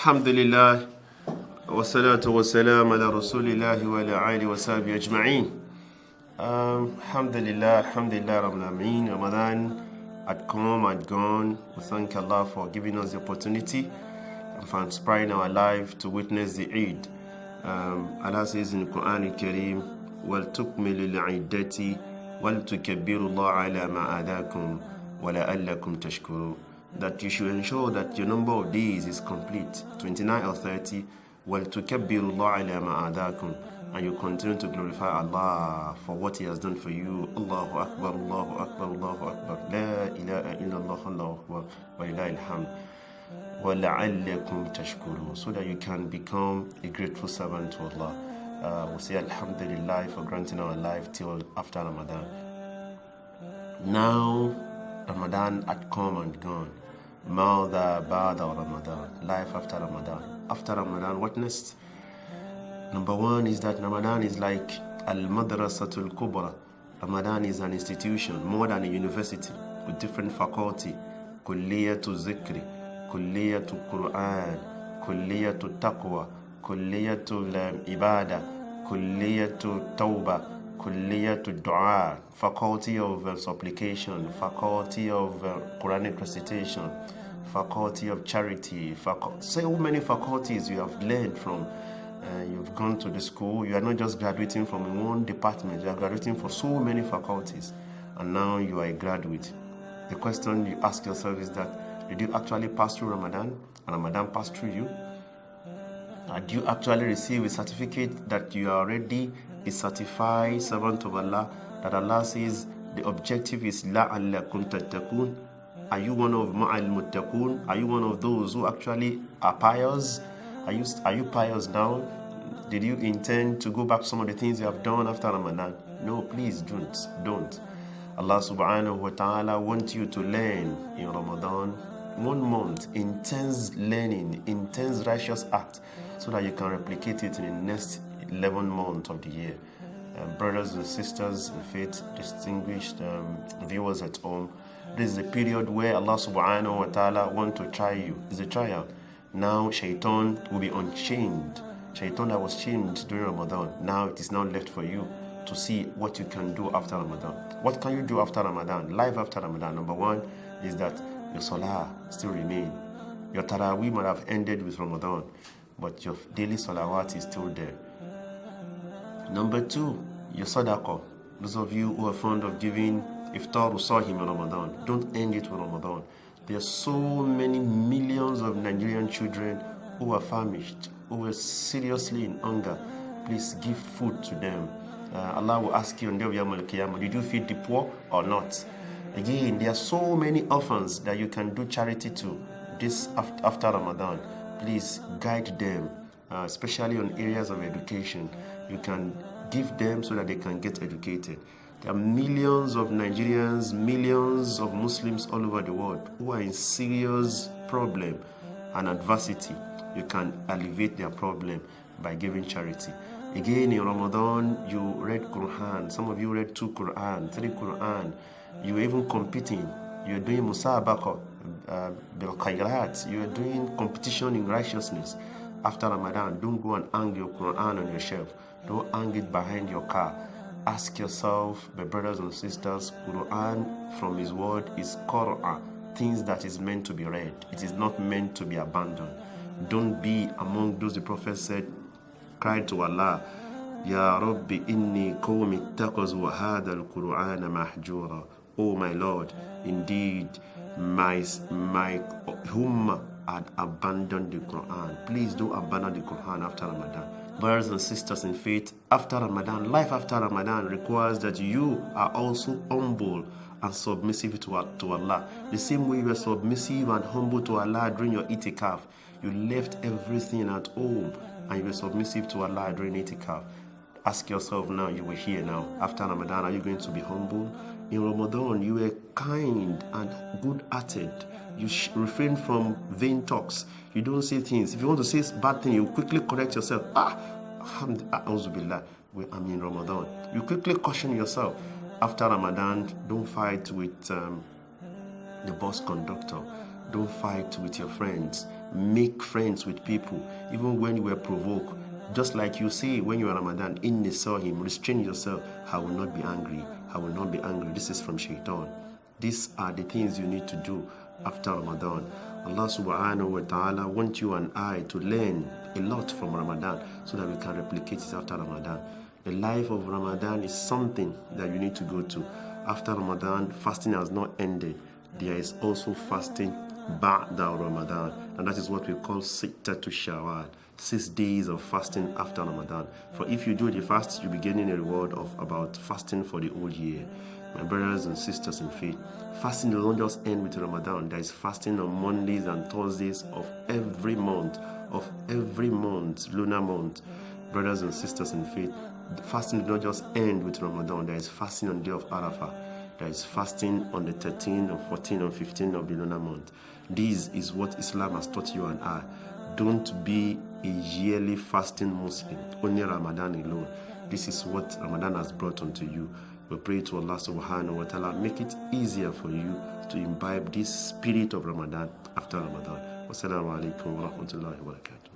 Alhamdulillah, wassalatu wassalam ala rasulillah wa ala alihi wa sahbihi ajma'in. Alhamdulillah, Ramadan had come, had gone. We thank Allah for giving us the opportunity and for inspiring our life to witness the Eid. Allah says in the Quran al-Kareem, وَلْتُكْمِلُ الْعِدَّةِ وَلْتُكَبِّرُوا اللَّهَ عَلَى مَا أَهْدَاكُمْ وَلَعَلَّكُمْ تَشْكُرُونَ. That you should ensure that your number of days is complete, 29 or 30, وَلْتُكَبِّرُوا اللَّهَ عَلَى مَا أَهْدَاكُمْ, and you continue to glorify Allah for what He has done for you. Allahu Akbar, Allahu Akbar, Allahu Akbar, La ilaha illallah, Allahu Akbar, wa lillahi alhamd, wa la'allakum tashkurun, so that you can become a grateful servant to Allah. We say Alhamdulillah for granting our life till after Ramadan. Now, Ramadan had come and gone. Mawda ba'da Ramadan, life after Ramadan. After Ramadan, what next? Number one is that Ramadan is like Al-Madrasatul Kubra. Ramadan is an institution, more than a university, with different faculty. Kulliyatul Zikri, Kulliyatul Quran, Kulliyatul Taqwa, Kulliyatul Ibadah, Kulliyatul Tawbah, Kulliyatul Dua, faculty of supplication, faculty of Quranic recitation, faculty of charity, so many faculties you have learned from. You've gone to the school. You are not just graduating from one department. You are graduating for so many faculties, and now you are a graduate. The question you ask yourself is that, did you actually pass through Ramadan, and Ramadan passed through you? Did you actually receive a certificate that you are already a certified servant of Allah, that Allah says the objective is la'allakum tattaqun? Are you one of ma'al muttaqun? Are you one of those who actually are pious? Are you pious now? Did you intend to go back to some of the things you have done after Ramadan? No, please don't. Allah subhanahu wa ta'ala wants you to learn in Ramadan 1 month, intense learning, intense righteous act, so that you can replicate it in the next 11 months of the year. Brothers and sisters in faith, distinguished viewers at home, this is a period where Allah subhanahu wa ta'ala wants to try you. It's a trial. Now Shaitan will be unchained. Shaitan that was chained during Ramadan, now it is now left for you to see what you can do after Ramadan. What can you do after Ramadan? Life after Ramadan. Number one is that your salah still remain. Your tarawih might have ended with Ramadan, but your daily salawat is still there. Number two, your sadaqah. Those of you who are fond of giving iftar sahim in Ramadan, don't end it with Ramadan. There are so many millions of Nigerian children who are famished, who are seriously in hunger. Please give food to them. Allah will ask you on the day of Yawm al-Qiyamah, did you feed the poor or not? Again, there are so many orphans that you can do charity to this after Ramadan. Please guide them, especially on areas of education. You can give them so that they can get educated. There are millions of Nigerians, millions of Muslims all over the world who are in serious problem and adversity. You can alleviate their problem by giving charity. Again, in Ramadan, you read Quran. Some of you read 2 Quran, 3 Quran. You are even competing. You are doing musabaqah, bil khayrat. You are doing competition in righteousness. After Ramadan, don't go and hang your Quran on your shelf. Don't hang it behind your car. Ask yourself, my brothers and sisters, Quran from His word is Qur'an, things that is meant to be read. It is not meant to be abandoned. Don't be among those the Prophet said, cried to Allah, Ya Rabbi inni qawmi ittaqazu hadha al-Qur'ana mahjura. Oh my Lord, indeed my ummah had abandoned the Quran. Please don't abandon the Quran after Ramadan. Brothers and sisters in faith, after Ramadan, life after Ramadan requires that you are also humble and submissive to Allah. The same way you were submissive and humble to Allah during your itikaf. You left everything at home and you were submissive to Allah during itikaf. Ask yourself now, you were here now. After Ramadan, are you going to be humble? In Ramadan, you were kind and good-hearted. You refrain from vain talks. You don't say things. If you want to say bad thing, you quickly correct yourself. I'm in Ramadan. You quickly caution yourself. After Ramadan, don't fight with the bus conductor. Don't fight with your friends. Make friends with people, even when you were provoked. Just like you say when you are Ramadan, in him, restrain yourself. I will not be angry. I will not be angry. This is from Shaitan. These are the things you need to do after Ramadan. Allah subhanahu wa ta'ala wants you and I to learn a lot from Ramadan so that we can replicate it after Ramadan. The life of Ramadan is something that you need to go to. After Ramadan, fasting has not ended. There is also fasting ba'da Ramadan, and that is what we call Sittatu Shawwal, 6 days of fasting after Ramadan. For if you do the fast, you'll be getting a reward of about fasting for the whole year. My brothers and sisters in faith, fasting does not just end with Ramadan. There is fasting on Mondays and Thursdays of every month, lunar month. Brothers and sisters in faith, fasting does not just end with Ramadan. There is fasting on the day of Arafah. There is fasting on the 13th, or 14th, or 15th of the lunar month. This is what Islam has taught you and I. Don't be a yearly fasting Muslim, only Ramadan alone. This is what Ramadan has brought unto you. We pray to Allah subhanahu wa ta'ala, make it easier for you to imbibe this spirit of Ramadan after Ramadan. Wassalamu alaikum wa rahmatullahi wa barakatuh.